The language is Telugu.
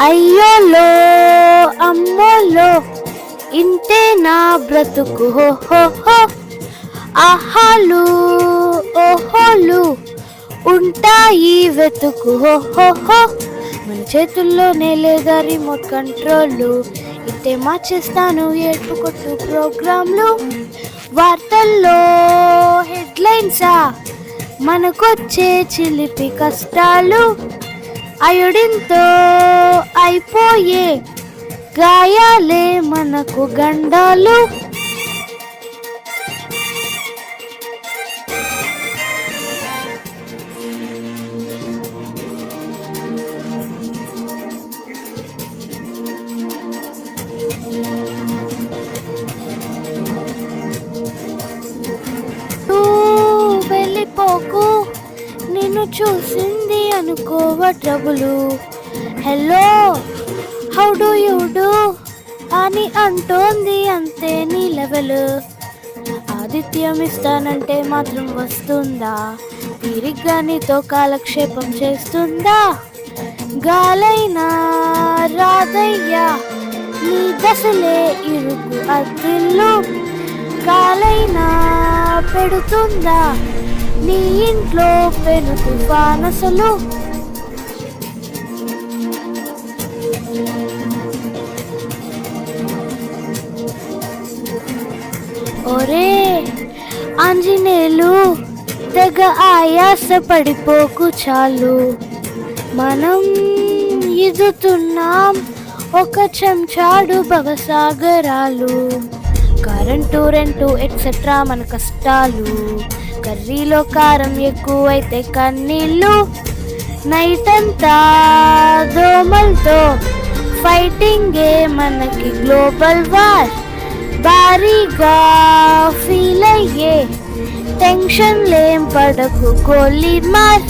అయ్యోలో అమ్మోలో ఇంతే నా బ్రతుకు హో హో హో. ఆహాలు ఓహోలు ఉంటాయి వెతుకు హో హో హో. మన చేతుల్లోనే లేదా రిమోట్ కంట్రోల్, ఇట్టే మార్చేస్తాను ఏడుపు కొట్టు ప్రోగ్రాంలు. వార్తల్లో హెడ్లైన్సా మనకొచ్చే చిలిపి కష్టాలు, అయుడింతో అయిపోయే గాయాలే మనకు గండాలు. వెళ్ళిపోకు నిన్ను చూసింది అనుకోవ trouble. Hello how do you do అని అంటోంది అంతే నీ లెవెల్. ఆదిత్యం ఇస్తానంటే మాత్రం వస్తుందా, తిరిగ్గా నీతో కాలక్షేపం చేస్తుందా? గాలైనా రాదయ్యా నీ దశలే ఇరుకు అద్దిల్లు, కాలైనా పెడుతుందా నీ ఇంట్లో పెను తుఫానసలు. ఒరే ఆంజనేయులు తెగ ఆయాస పడిపోకు చాలు, మనం ఈదుతున్నాం ఒక చెంచాడు భవసాగరాలు. కరెంటు రెంటు ఎక్సెట్రా మన కష్టాలు, కర్రీలో కారం ఎక్కువైతే కన్నీళ్ళు. నైట్ అంతా దోమలతో ఫైటింగే మనకి గ్లోబల్ వార్, భారీగా ఫీల్ అయ్యే టెన్షన్ లేం పడకు గోలీ మార్.